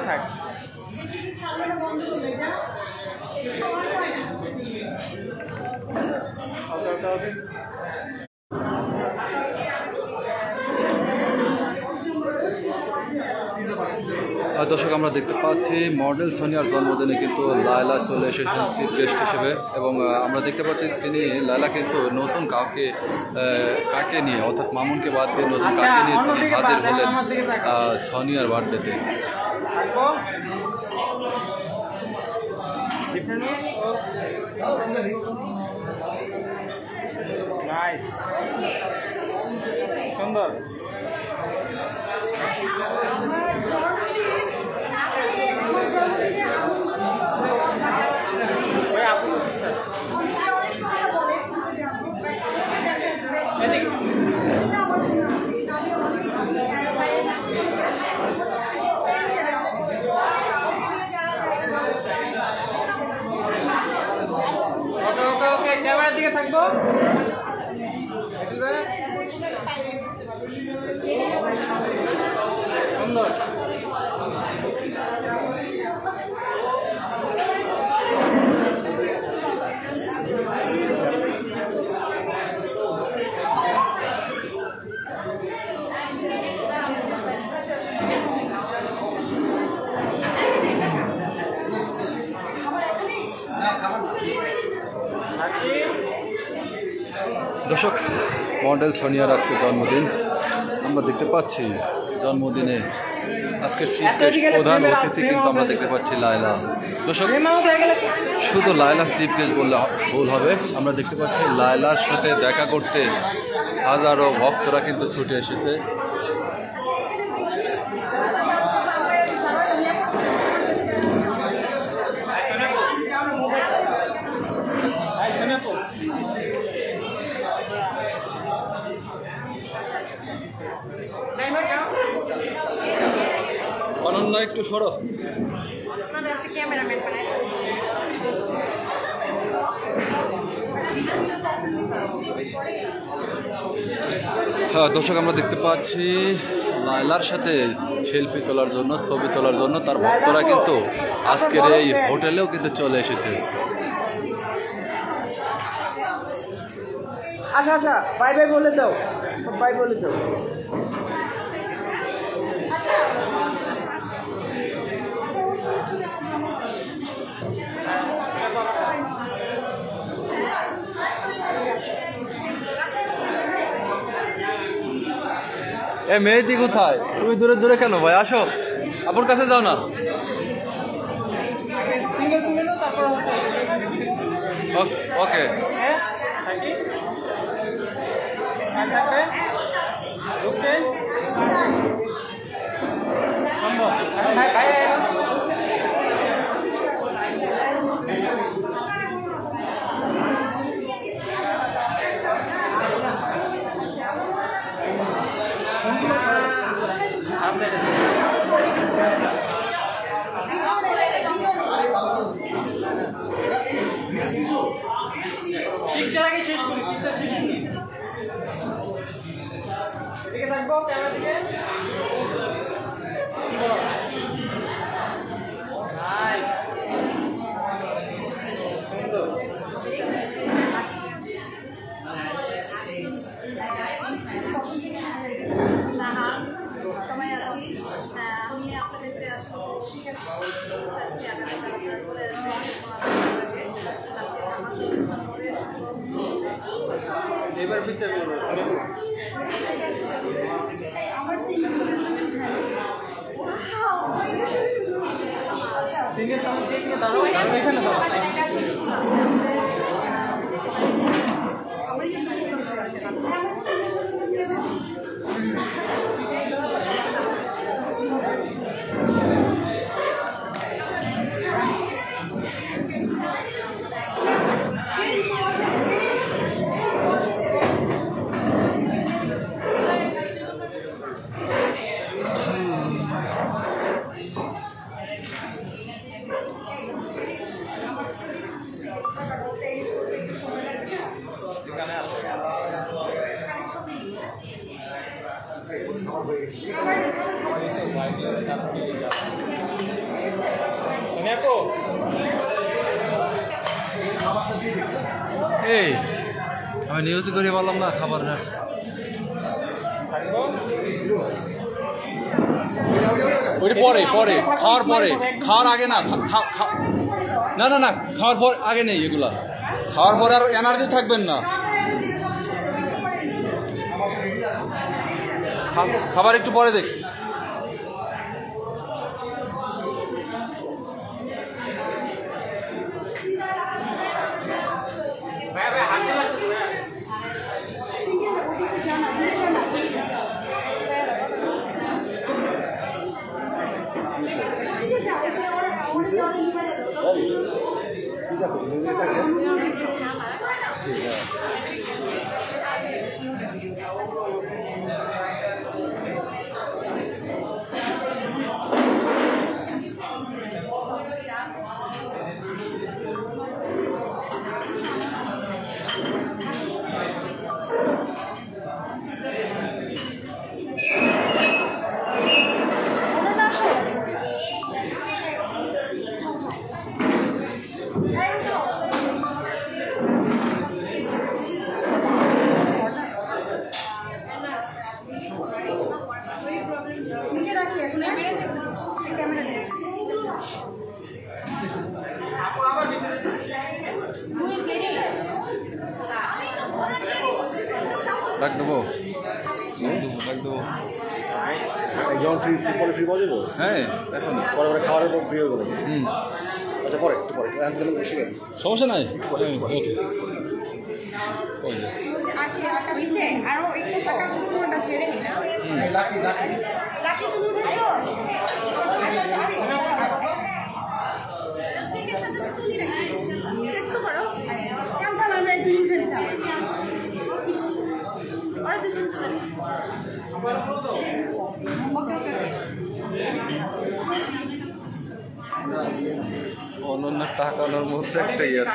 থাক দর্শক আমরা দেখতে পাচ্ছি মডেল সোনিয়ার জন্মদিনে কিন্তু লায়লা চলে এসেছেন চিফ গেস্ট হিসেবে এবং আমরা দেখতে পাচ্ছি তিনি লায়লা কিন্তু নতুন কাকে নিয়ে অর্থাৎ মামুনকে বাদ দিয়ে নতুন কাকে নিয়ে তিনি হাজির হলেন সোনিয়ার বার্থডেতে। সুন্দর ক্যামেরার দিকে থাকবো সুন্দর দর্শক মডেল সোনিয়ার আজকে জন্মদিন আমরা দেখতে পাচ্ছি জন্মদিনে আজকের প্রধান অতিথি কিন্তু আমরা দেখতে পাচ্ছি লায়লা। দর্শক শুধু লায়লা চিফ গেস্ট বললে ভুল হবে, আমরা দেখতে পাচ্ছি লায়লার সাথে দেখা করতে হাজারো ভক্তরা কিন্তু ছুটে এসেছে। অনন্য একটু সরো। দর্শক আমরা দেখতে পাচ্ছি লায়লার সাথে সেলফি তোলার জন্য, ছবি তোলার জন্য তার ভক্তরা কিন্তু আজকের এই হোটেলেও কিন্তু চলে এসেছে। আচ্ছা আচ্ছা বাই বাই বলে দাও, বাই বলে দাও। মেহেদি কোথায়? তুমি দূরে দূরে কেন ভাই? আসো, আপুর কাছে যাও না। ওকে শেষ করি, এদিকে থাকবো ক্যামেরা দিকে। এবার পিকচার সিঙ্গেল দাঁড়াও এখানে দাও। এই আমি নিউজ করে বললাম না খাবার না ওইটা পরে পরে খাওয়ার পরে খাওয়ার আগে না না না না খাওয়ার পর আগে নেই এগুলা খাওয়ার পরে আর এনার্জি থাকবেন না খাবার একটু পরে দেখ ডাক দেবো ডাক দেবো যখন ফ্রি পরে ফ্রি পাওয়া যাবো হ্যাঁ এখন পরে পরে খাওয়ারের পর ফ্রি হয়ে গেলো আচ্ছা পরে একটু পরে এখন গেলে বেশি গেছে সমস্যা নাই ওকে লাকি লাকি অনন্য তাকানোর মধ্যে একটা ইয়ার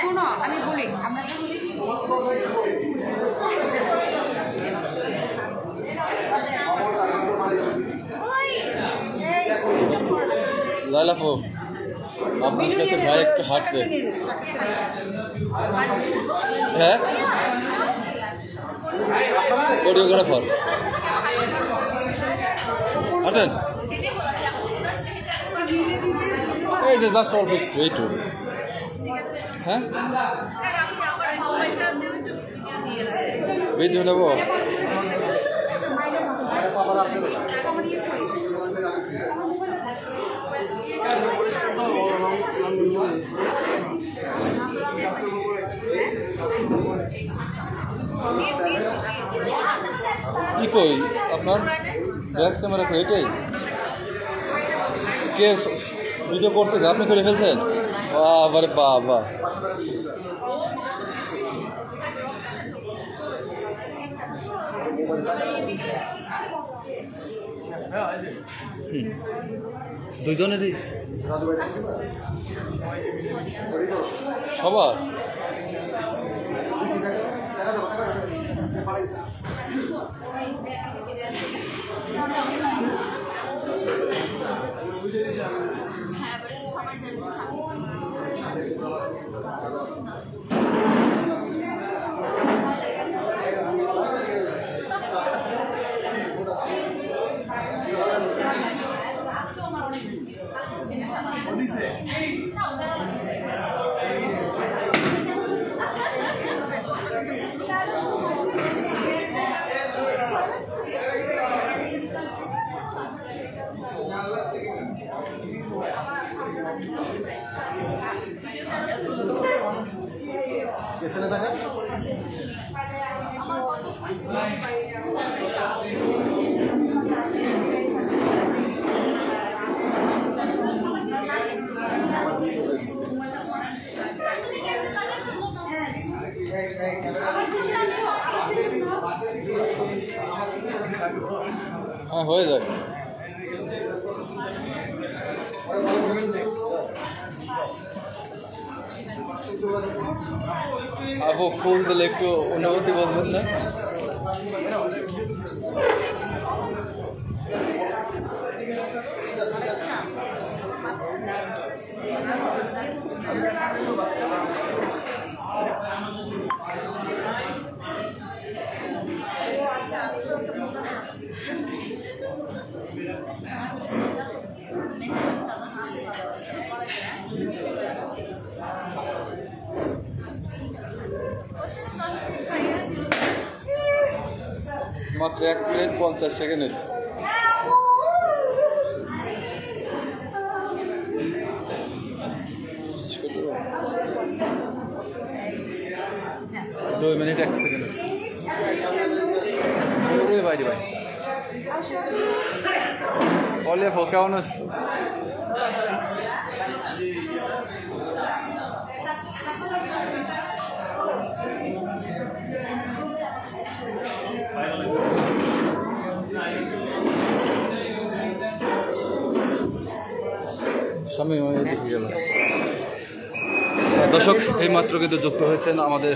শোনো আমি বলি আমরা লাইলাফু আপনার সাথে ভাই একটু হাঁটবে হ্যাঁ কোরিওগ্রাফার হাঁটেন এই যে জাস্ট অল্প একটু হ্যাঁ ভিডিও নেবো কি কই আপনার ব্যাক ক্যামেরা কই এটাই কে ভিডিও করছে আপনি করে ফেলছেন বাবারে বাবা দুজনেরই সবার হ্যাঁ হয়ে যাবে আপু ফুল দিলে একটু অনুভূতি বলবেন না? মাত্র 1 মিনিট 50 সেকেন্ডের। শেষ করতে পারবো? 2 মিনিট 1 সেকেন্ড। ওরে বাইরে ভাই বলে কেমন আছে? দর্শক এইমাত্র কিন্তু যুক্ত হয়েছেন আমাদের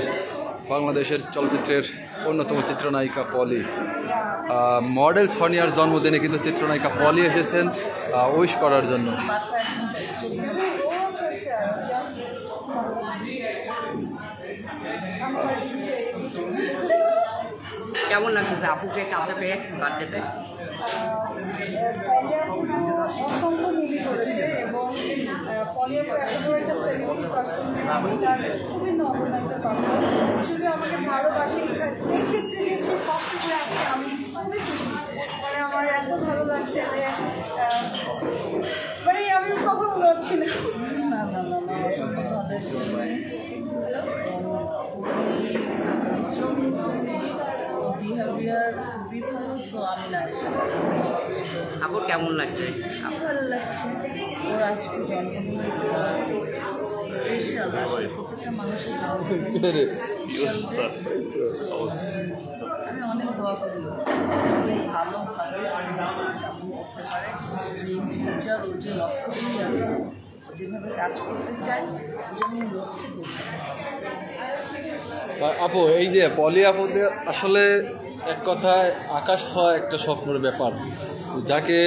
বাংলাদেশের চলচ্চিত্রের অন্যতম চিত্রনায়িকা পলি। মডেল সোনিয়ার জন্মদিনে কিন্তু চিত্রনায়িকা পলি এসেছেন উইশ করার জন্য। কেমন লাগতেছে আপুকে কাছে পেয়ে বার্থডেতে? অসংখ্য মুভি করেছে এবং পলি আপু একেবারে একটা সেলিব্রিটি পার্সন, খুবই নগণ্য একটা পার্সন। শুধু আমাকে ভালোবাসে, এই ক্ষেত্রে যে একটু কষ্ট করে আসছে আমি খুবই খুশি। মানে আমার এত ভালো লাগছে যে মানে আমি কথা বলে যাচ্ছি না। বিহেভিয়ার খুবই ভালো, সো আমি না আপুর কেমন লাগছে? ভালো লাগছে। ওর আজকে জন্মদিন স্পেশাল, আসলে প্রত্যেকটা মানুষের আমি অনেক দোয়া করি অনেক ভালোভাবে করতে পারে। ইন ফিউচার ওর যে লক্ষ্যগুলি আছে, যেভাবে কাজ করতে চায় ওই জন্য লক্ষ্যে পৌঁছায়। আপু এই যে পলি আপুদের আসলে এক কথায় আকাশ ছোঁয়া একটা স্বপ্নের ব্যাপার, যাকে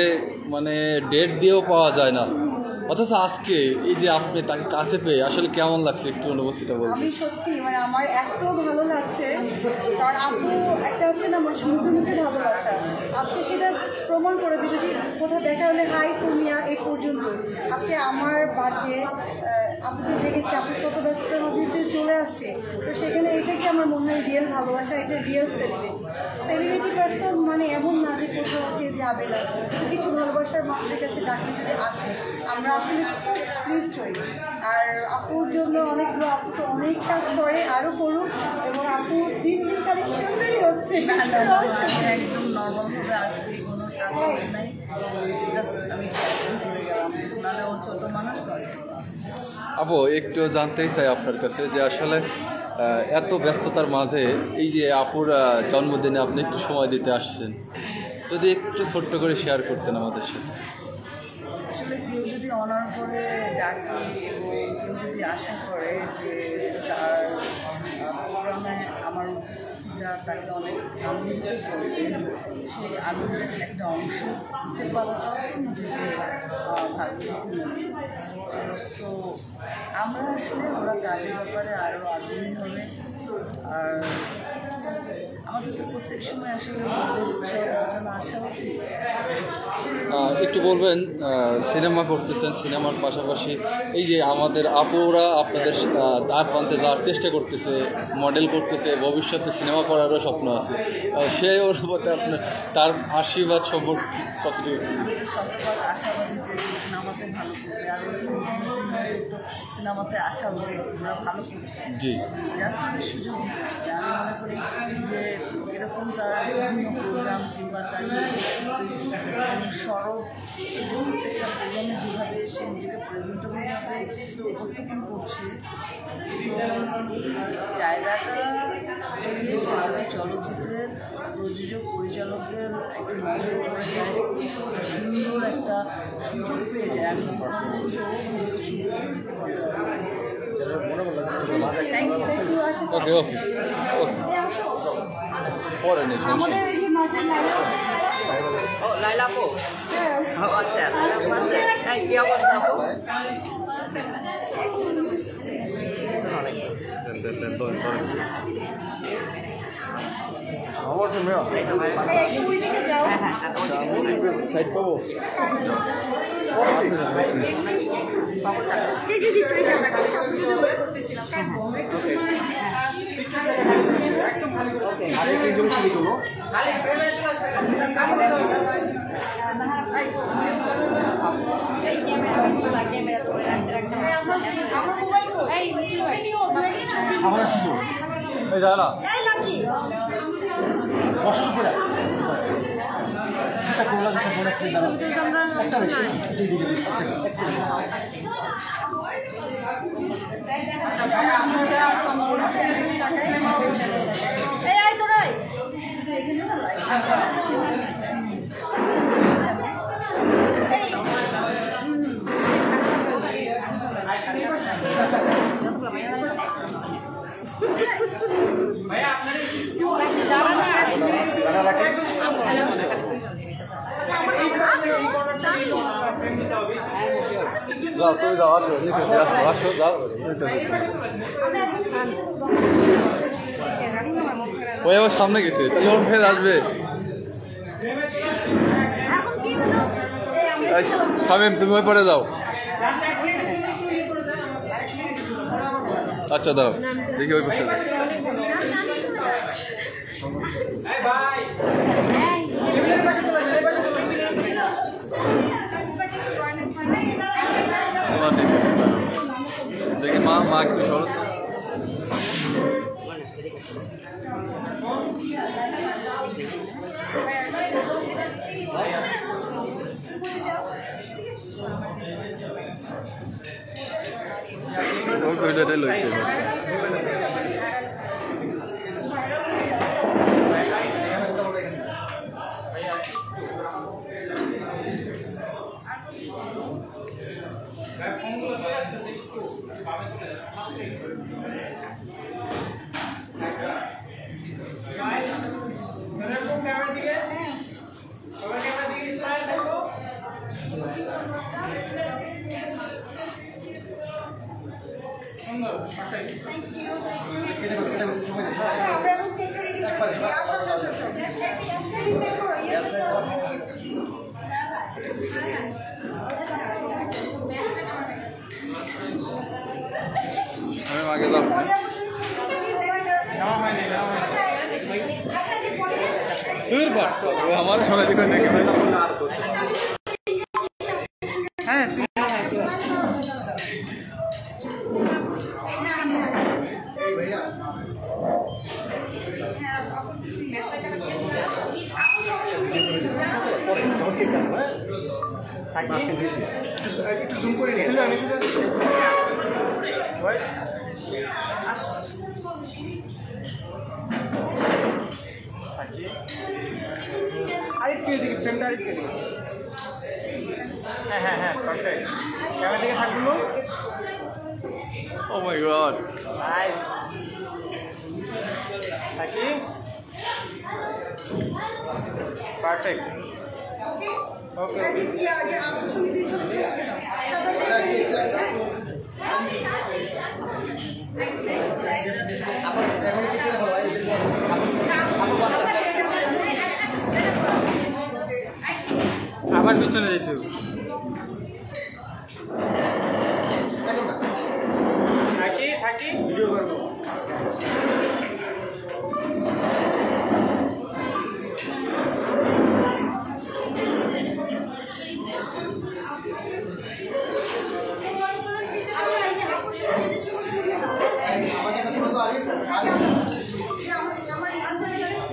মানে ডেট দিয়েও পাওয়া যায় না, অথচ আজকে এই যে আপনি তাকে কাছে পেয়ে আসলে কেমন লাগছে একটু অনুভূতিটা বলুন। আমি সত্যি মানে আমার এত ভালো লাগছে, কারণ আপু একটা আছে না আমার মুখে মুখে ভালোবাসা, আজকে সেটা প্রমাণ করে দিল যে কোথাও দেখা হলে হাই সোনিয়া এই পর্যন্ত। আজকে আমার বার্থডে আপুকে দেখেছি, আপুর শত ব্যস্ততার মধ্যে যে চলে আসছে, তো সেখানে এটা কি আমার মনে হয় রিয়েল ভালোবাসা, এটা রিয়েল সেলিব্রিটি পার্সন। মানে এমন না যে কোথাও সে যাবে না, কিছু ভালোবাসার মানুষের কাছে ডাকলে যদি আসে আমরা আসলে খুব প্লিজড হই। আর আপুর জন্য অনেক দোয়া, আপু তো অনেক কাজ করে, আরও করুক এবং আপু দিন দিন খালি সুন্দরই হচ্ছে। একদম নর্মালভাবে আসলে কোনো সাহায্য নাই, জাস্ট আমি নাহলে ও ছোটো মানুষ নয়। আপু একটু জানতেই চাই আপনার কাছে যে আসলে এত ব্যস্ততার মাঝে এই যে আপুর জন্মদিনে আপনি একটু সময় দিতে আসছেন, যদি একটু ছোট্ট করে শেয়ার করতেন আমাদের সাথে। আসলে কেউ যদি অনার করে ডাকে এবং কেউ যদি আশা করে যে তার প্রোগ্রামে আমার উপস্থিতিটা তাকে অনেক আনন্দিত করবে, সেই আনন্দের একটা অংশ দিতে পারলে নিজেকে ভাগ্যবতী মনে করি। সো আমরা আসলে ওরা কাজের ব্যাপারে আরও আগ্রহী হবে। আর আমাদের তো প্রত্যেক সময় আসলে ওদের উৎসাহ দেওয়ার জন্য আশা উচিত। একটু বলবেন সিনেমা করতেছেন, সিনেমার পাশাপাশি এই যে আমাদের আপুরা আপনাদের দ্বার প্রান্তে যাওয়ার চেষ্টা করতেছে, মডেল করতেছে, ভবিষ্যতে সিনেমা করারও স্বপ্ন আছে, সেই অনুপাতে আপনার তার আশীর্বাদ সম্পর্কে কতটুকু? শতভাগ আশাবাদী যে সিনেমাতে ভালো করবে, আর সিনেমাতে আশা করে ওরা ভালো করবে। জি, জাস্ট আমি সুযোগ দিতে আমি মনে করি যে এরকম তার বিভিন্ন প্রোগ্রাম কিংবা তার সরব প্রত্যেকটা প্রোগ্রামে যেভাবে সে নিজেকে প্রেজেন্টেবলভাবে উপস্থাপন করছে, জায়গাটা থেকে সেভাবে চলচ্চিত্রের প্রযোজক পরিচালকদের একটা নজর পড়ে যায়, সুন্দর একটা সুযোগ পেয়ে যায়। আমি মনে করি দিতে পারছি। ওকে ওকে ওকে পরে নেই আমাদের এই যে মাঝে ও লাইলা আপু হ্যাঁ ও আচ্ছা এই কি অবস্থা আপু আমার আছে মেয়া ওই দিকে যাও সাইড পাবো এই যে এই যে আমরা সবগুলো ওয়েট করতেছিলাম আরে কি জন্য শুরু করবো আমার আসি তো এই যা না বসে পড়ে চেষ্টা করলাম চেষ্টা করে একটু দাঁড়াও একটা বেশি যাও তুমি যাও আসো নিতে আসো আসো যাও নিতে ওই আবার সামনে গেছে ওর ফের আসবে শামিম তুমি ওই পরে যাও আচ্ছা দাও দেখি ওই পাশে তোমার দেখি মা মা একটু সরো তো ওই কইলাটাই লইছে আমি আগে যাও তোর বাট আমার সোনা দিকে দেখে হ্যাঁ পরে যখন কেক কাটবো হ্যাঁ একটু জুম করে নিয়ে আরেকটু এদিকে ফ্রেমটা আরেকটু এদিকে হ্যাঁ হ্যাঁ হ্যাঁ পারফেক্ট ক্যামেরা দিকে থাকলো ও মাই গড নাইস থাকি পারফেক্ট ওকে আবার পিছনে যেতে হবে থাকি থাকি ভিডিও করবো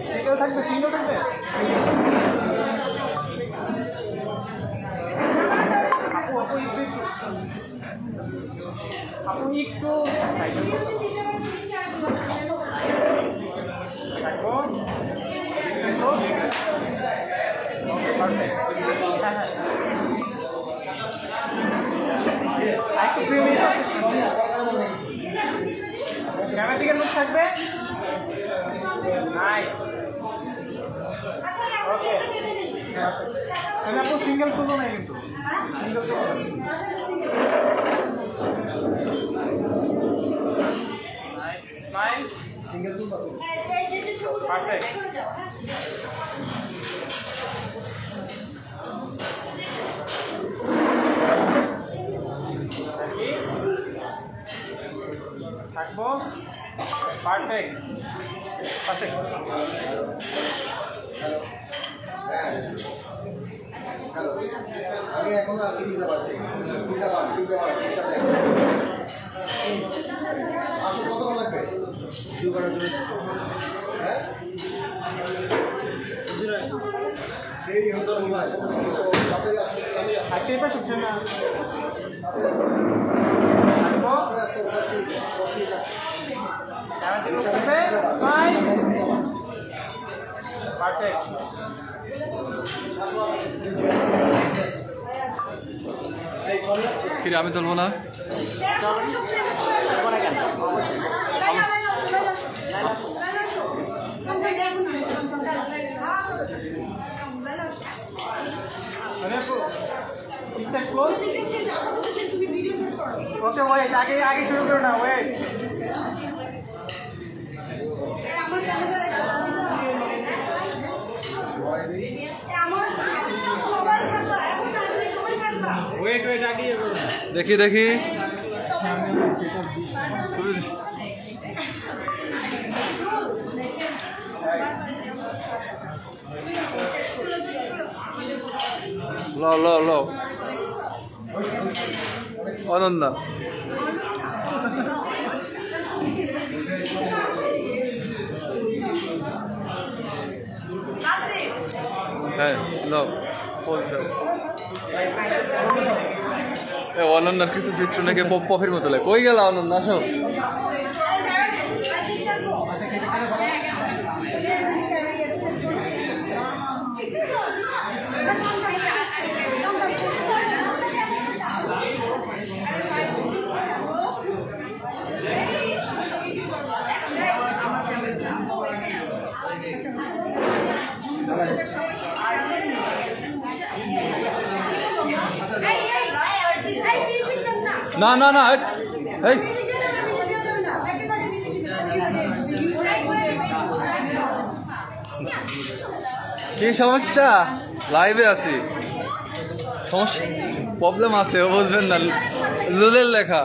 সিঙ্গেল থাকবে সিঙ্গেল থাকবে আপু একটু ক্যামেরা দিকে মুখ থাকবে। নাইস। ওকে। তাহলে আপু সিঙ্গেল তুলো না কিন্তু। সিঙ্গেল তুলো না। নাইস। স্মাইল। সিঙ্গেল টু কত? পারফেক্ট। থাকবো। পারফেক্ট। পারফেক্ট। আমি এখন আসি পিজা বাড়ছি। পিজা আসো কতক্ষণ লাগবে? হ্যাঁ সেই হচ্ছে থাকতে পারছি না। পারফেক্ট। ফিরে আমি তুলবো না। ওকে ওয়েট, আগে শুরু করো না, ওয়েট। ওয়েট ওয়েট আগে দেখি দেখি লো লো লো অনন্যা হ্যাঁ লো অনন্যার কিন্তু চিত্র নাকি পফের মতো লাগে। কই গেল অনন্যা? আসো। না না না এই কি সমস্যা? লাইভে আছি, সমস্যা প্রবলেম আছে, ও বুঝবেন না। লুলের লেখা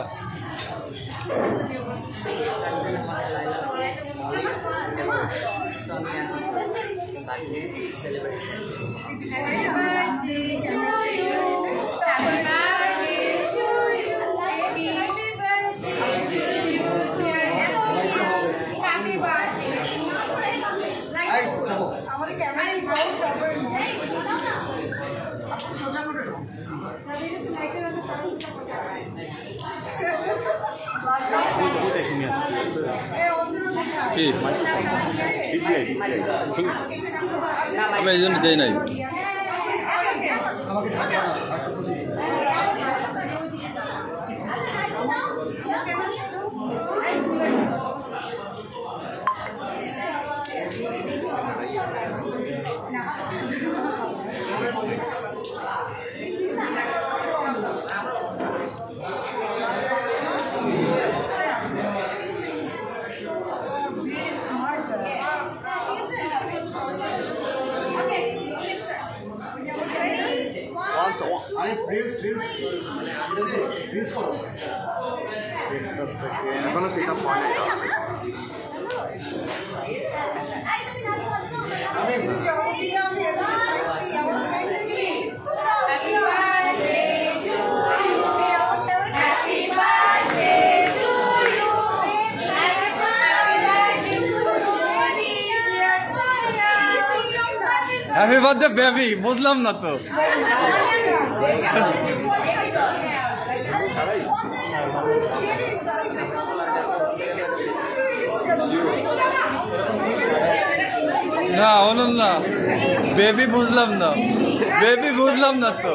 কি আমি এই জন্য দেই নাই। আরে রিলস করো এখনো সেটা হয় না। হ্যাপি বার্থডে বেবি, বুঝলাম না তো। না অনন্যা বেবি বুঝলাম না, বেবি বুঝলাম না তো।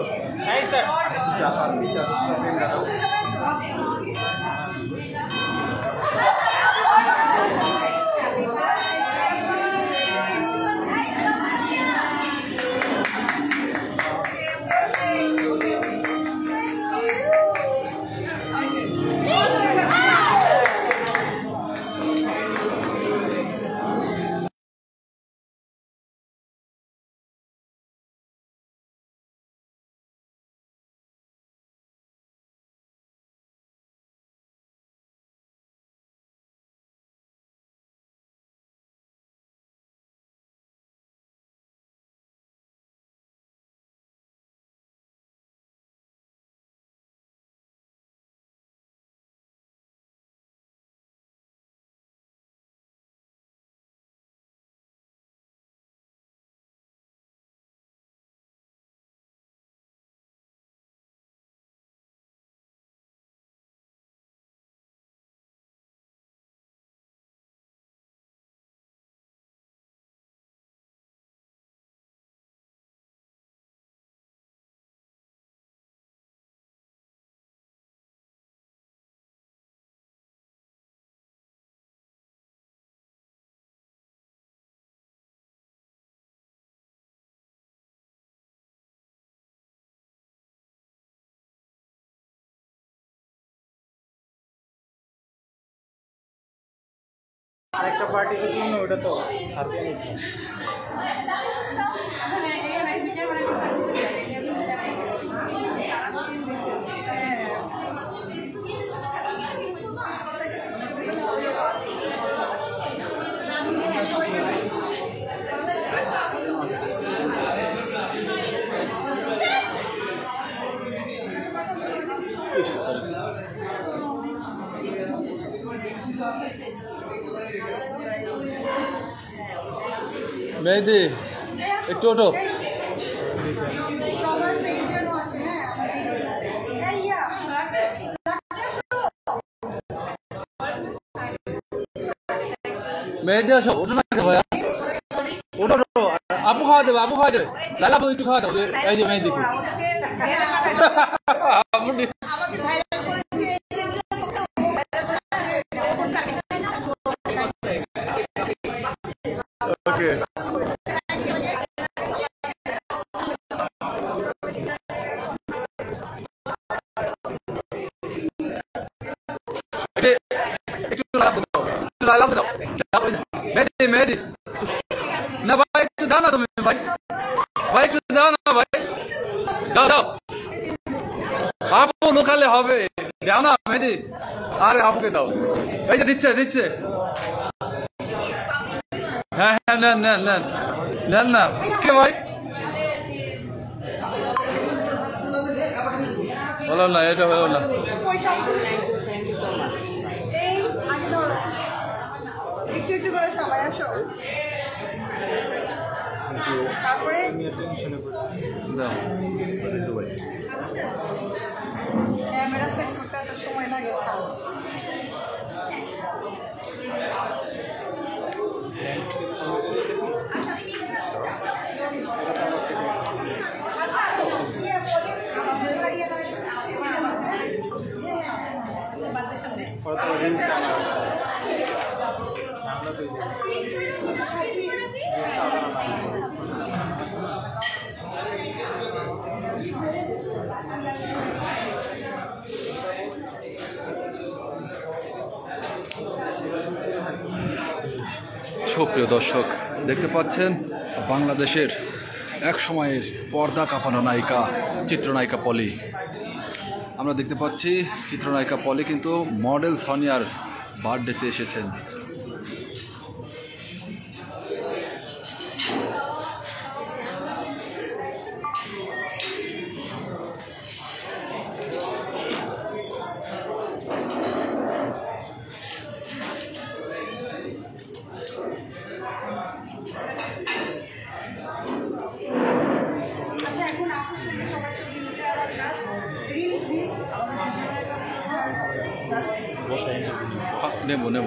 আরেকটা পার্টির জন্য ওটা তো হাতে নিয়েছি। মেহেদি একটু ওঠো। সবার পেজ যেন আসে, হ্যাঁ আমার ভিডিওটা। এই ইয়া, মেহেদি আসো, ওঠো না ভাইয়া, ওঠো ওঠো। আপু খাওয়া দেবে, আপু খাওয়া দেবে, লালা আপু একটু খাওয়া দাও। এই যে মেহেদি আমাকে ভাইরাল করেছে ওকে। মেহেদি মেহেদি না ভাই, একটু দাও না তুমি ভাই, ভাই একটু দাও না ভাই, দাও দাও। আপু লোকালে হবে, দাও না মেহেদি। আরে আপুকে দাও, এই যে দিচ্ছে দিচ্ছে। হ্যাঁ হ্যাঁ নেন নেন নেন নেন না কে ভাই, হলো না, এটা হলো না। এই আগে ধরো, একটু একটু করে সবাই আসো। তারপরে দাও। ক্যামেরা সেট করতে এত সময় লাগে। সুপ্রিয় দর্শক, দেখতে পাচ্ছেন বাংলাদেশের এক সময়ের পর্দা কাঁপানো নায়িকা চিত্রনায়িকা পলি। আমরা দেখতে পাচ্ছি চিত্রনায়িকা পলি কিন্তু মডেল সোনিয়ার বার্থডেতে এসেছেন। এখন আপুর সঙ্গে সবার ছবি উঠে আর রিলস নেব নেব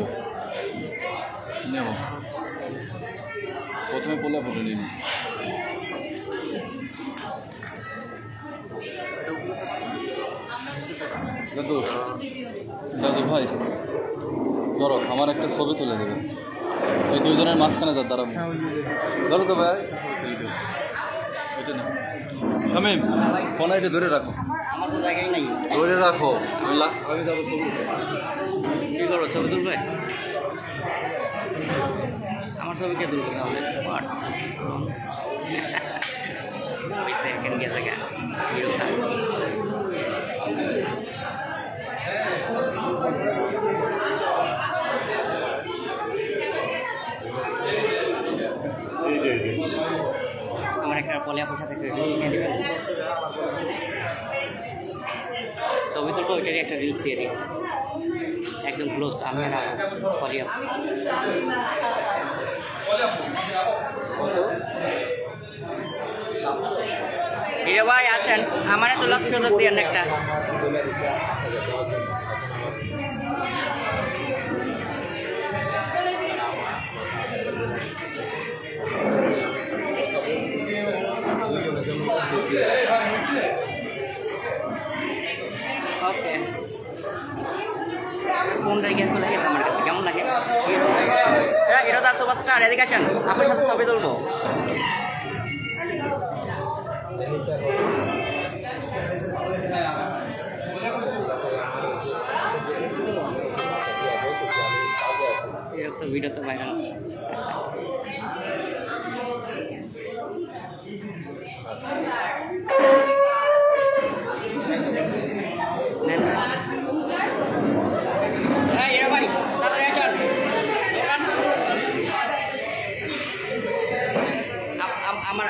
নেব, প্রথমে পোলা ফটো নিন। দাদু দাদু ভাই ধরো, আমার একটা ছবি তুলে দেবে, ওই দুজনের মাঝখানে যা দাঁড়াবো। ধরো তো ভাই, ওইটা না শামীম, ফোন এটা ধরে রাখো, আমার তো জায়গায় নাই। ধরে রাখো, আমি যাবো ছবি। কি করবো, ছবি তুলবে? আমার ছবি কে তুলবে তাহলে? দেখেন গেছে কেন আমার একটা পলিয়া পয়সা থেকে ছবি তুলবো, ওইটারই একটা রিলস দিয়ে দিই একদম ক্লোজ। আমি আর পলিয়া হিরো ভাই আছেন, আমার তো লক্ষ্য সুযোগ দিয়ে একটা ওকে। কোনটা গিয়ে চলে গেছে আমার কাছে, কেমন লাগে? হিরো দাস সুপারস্টার, এদিকে আসেন, আপনার সাথে ছবি তুলবো। হিরো ভিডিও তো ভাইরাল।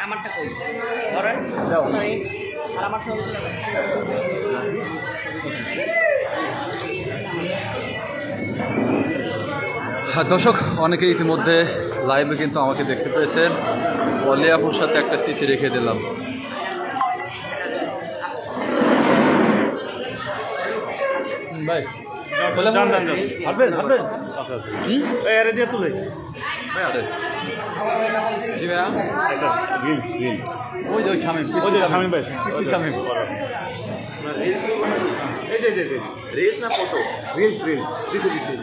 আমারটা কই ধরেন আর আমার সঙ্গে দর্শক অনেকে ইতিমধ্যে লাইভে কিন্তু আমাকে দেখতে পেয়েছেন। পলি আপুর সাথে একটা চিঠি রেখে দিলাম। ভাই হাঁটবেন হাঁটবেন দিয়ে তুলে জি ভাইয়া ওই যে শামিম শামিম ভাই শামিম এই যে রিলস না ফটো রিলস দিছে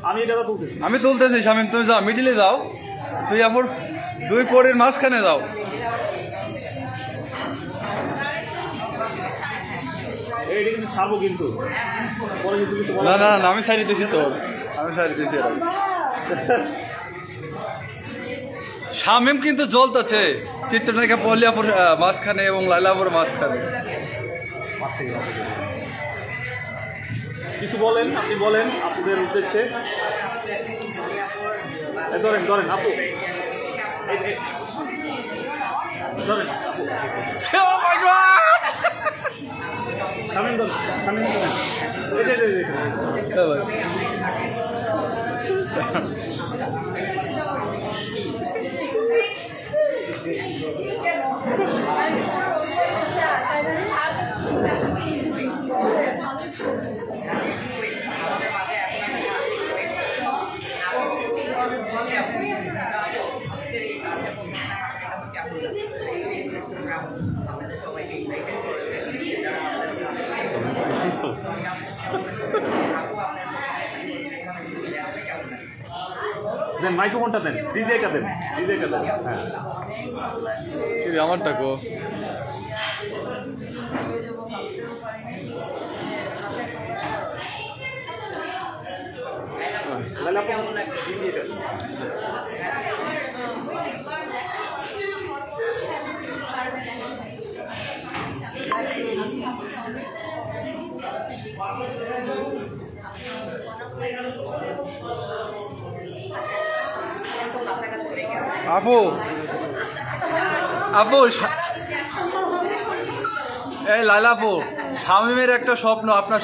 আমি এটা তুলতেছি আমি তুলতেছি শামিম তুমি যাও মিডিলে যাও তুই আপুর দুই পরের মাঝখানে যাও এইটা কিন্তু ছাড়বো কিন্তু পরে কিন্তু কিছু না না না আমি সাইড দিয়েছি তোর আমি সাইড দিয়েছি শামিম কিন্তু জ্বলতেছে চিত্রনায়িকা পলি আপুর মাঝখানে এবং লাইলা আপুর মাঝখানে কিছু বলেন আপনি বলেন আপনাদের উদ্দেশ্যে ধরেন আপু ধরেন সামিন ধরেন দেন মাইক্রোফোনটা দেন ডিজেটা দেন হ্যাঁ আমারটা গো আপু আপু এই লাইলা আপু শামিমের একটা স্বপ্ন আপনার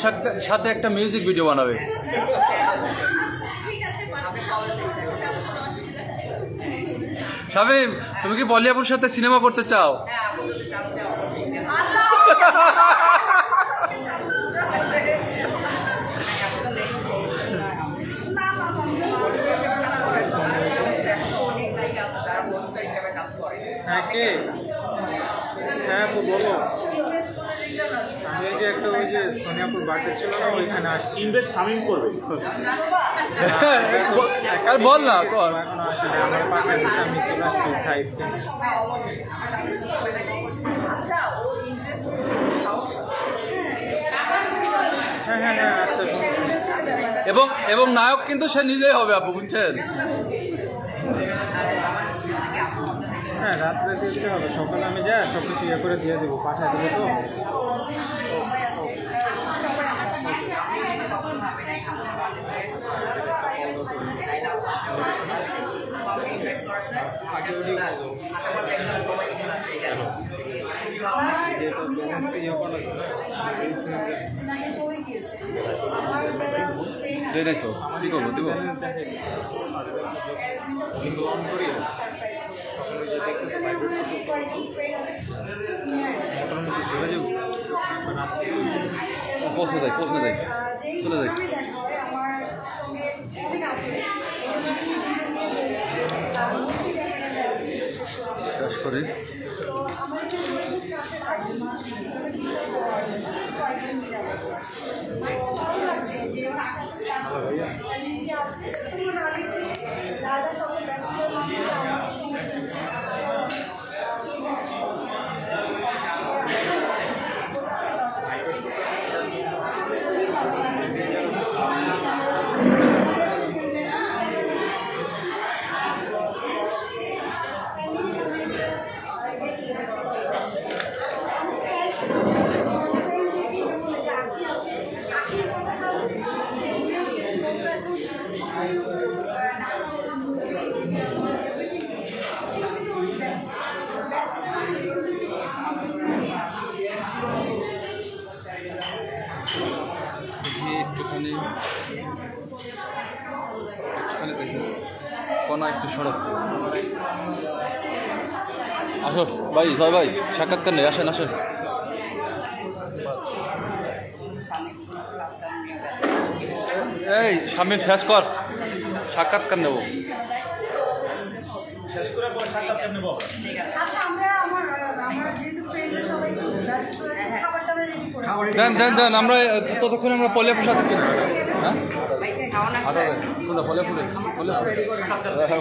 সাথে একটা মিউজিক ভিডিও বানাবে শামিম তুমি কি পলি আপুর সাথে সিনেমা করতে চাও হ্যাঁ কে হ্যাঁ আপু বলো আমি এই যে একটা ওই যে সোনিয়াপুর বার্থডে ছিল না ওইখানে আসছি ইনভেস্ট শামিম করবে বল না এখনো আসলে আমার পাশে আমি চলে আসছি সাইফকে হ্যাঁ আচ্ছা এবং নায়ক কিন্তু সে নিজেই হবে আপু বুঝছেন হ্যাঁ রাত্রে দিয়ে দিলে হবে সকালে আমি যাই সব কিছু ইয়ে করে দিয়ে দেবো পাঠিয়ে দেবো তো কি করবো দিব প্রশ্ন দেয় চলে যাই শেষ করি একটুখানি দেখুন কোন একটু সড়ক। আসো ভাই, জয় ভাই, সাক্ষাৎকার নেই, আসেন আসেন। এই সামনে শেষ কর, সাক্ষাৎকার নেব। আচ্ছা আমরা আমার যেহেতু ফ্রেন্ডরা সবাই একটু ব্যস্ত আছে, খাবারটা আমরা রেডি করে দেন দেন দেন, আমরা ততক্ষণ আমরা পলে পোশাক কিনি। হ্যাঁ আচ্ছা কোনটা পলে ফুলে পলে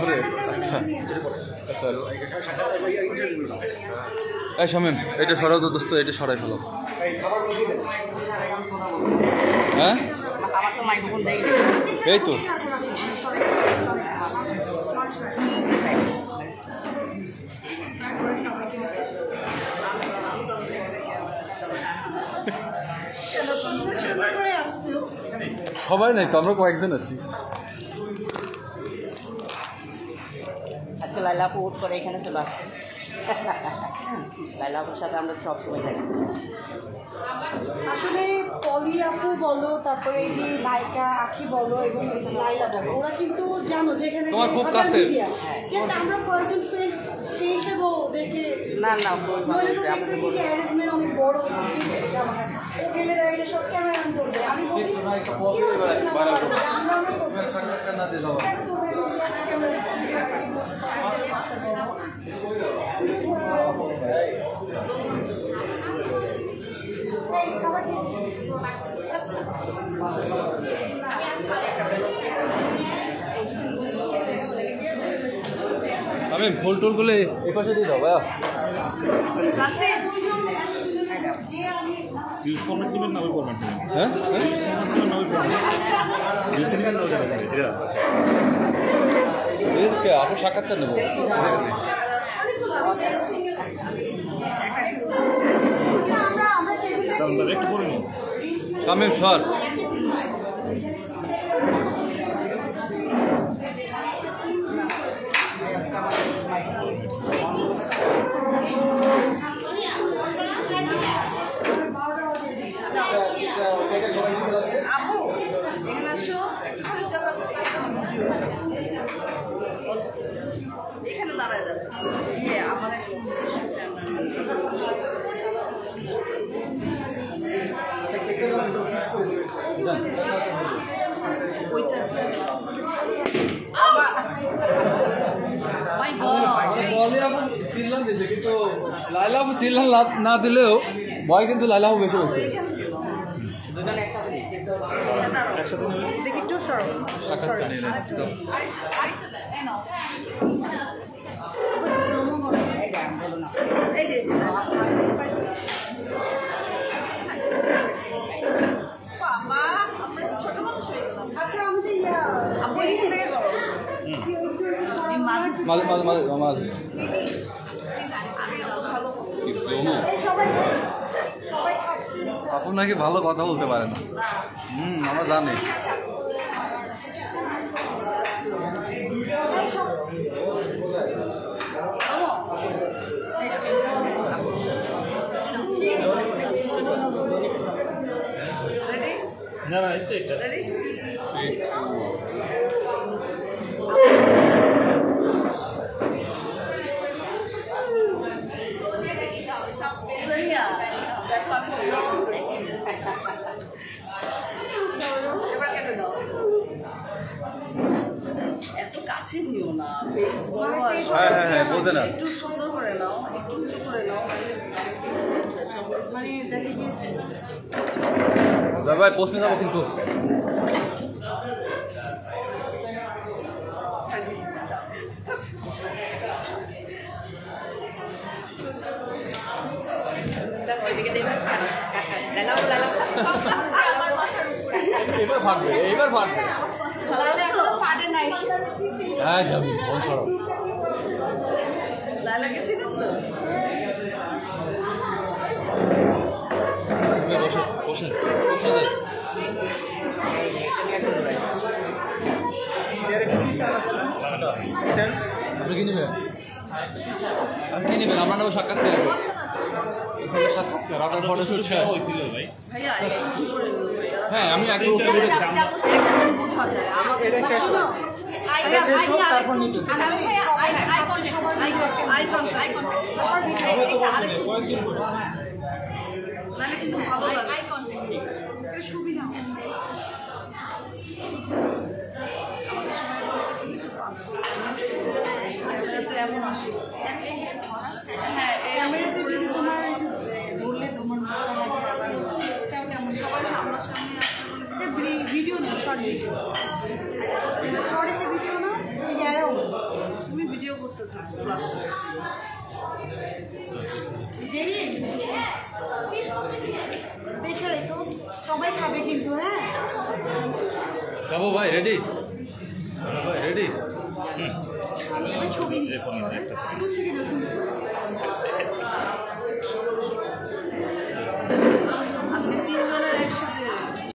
ফুলে। আচ্ছা এই শামিম, এটা সরাও তো দোস্ত, এটা সরাই ফেলো। হ্যাঁ আমার তো মাইক্রোফোন দেই এই তো সবাই নাই তো, আমরা কয়েকজন আছি। আজকে লাইলা আপু উঠ করে এখানে চলে আসছে। লাইলা আপুর সাথে আমরা সবসময় থাকি। আসলে পলি আপু বলো, তারপরে এই যে নায়িকা আখি বলো এবং এই যে লাইলা বলো, ওরা কিন্তু জানো যেখানে তোমার খুব কাছে। জাস্ট আমরা কয়েকজন ফ্রেন্ড সেই হিসেবে ওদেরকে না না খুবই ভালো নইলে তো হয়েছে। দেখতে কি যে অ্যারেঞ্জমেন্ট অনেক বড় ও গেলে দেখে সব ক্যামেরা অন করবে। আমি বলি কি হচ্ছে না আমরা আমরা করবো সাক্ষাৎকার না দিয়ে যাবো। কেন তোমরা যদি একটা ক্যামেরা খাবার দিয়ে আমি ফুল টুলগুলো এই পাশে দিয়ে দাও ভাইয়া। রিলস ফরম্যাট নেবেন না ওই ফরম্যাট নেবেন? হ্যাঁ রিলস নেবেন না ওই এটা রিলসকে আপু সাক্ষাৎকার নেবো। আমরা টেবিলটা ক্লিন একটু করে নিন। শামিম সর। এখানে দাঁড়ায় যাবে আমার চিল্লান দিচ্ছে কিন্তু লাইলা আপু চিল্লান না দিলেও ভয় কিন্তু লাইলা আপু বেশি হচ্ছে। দুজনে একসাথে নেই। দেখি একটু সরো সাক্ষাৎকার নিয়ে নেন। এই যে বাবা আমরা ছোট মানুষ হয়ে গেলাম। আচ্ছা আমাদের আপনি এখান থেকে করো। মাঝে মাঝে মাঝে মাঝে কি স্লোমো। সবাই খাচ্ছি। আপু নাকি ভালো কথা বলতে পারে না। আমরা জানি। না না এটা এটা সোনিয়া দেখো আমি স্লো করছি। এবার কেটে দাও। এত কাছে নিও না, ফেস বড় আসবে। হ্যাঁ বলতে না। একটু সুন্দর করে নাও, একটু উঁচু করে নাও। মানে দেখে গিয়েছে ভাই পোস্ট নিয়ে যাবো কিন্তু। লাইলা আপু, লাইলা আপু। এবার ফাটবে, এবার ফাটবে। ফাটে নাই হ্যাঁ যাবি ফোন সরাও। লাইলাকে চিনেছো? বসে বসে বসে যাই। নিচ্ছেন? আপনি কি নেবেন? আপনি কি নেবেন? আমরা নেবো সাক্ষাৎকার। এখানে সাক্ষাৎকার আপনার ফটোশুট হয়েছিল ভাই। হ্যাঁ আমি আগে ওকে বলেছি বোঝা যায় আমার এটা শেষ হোক। এটা শেষ হোক, তারপর নিতে হবে। কয়েকদিন করে সুবিধা হ্যাঁ ক্যামেরাতে যদি তোমার বললে তোমার সবাই সামনাসামনি ভিডিও না শর্ট ভিডিও শর্টে ভিডিও না যারাও তুমি ভিডিও করতে থাকো দেখে রেখো সবাই খাবে কিন্তু হ্যাঁ যাবো ভাই রেডি ভাই রেডি ছবি দূর থেকে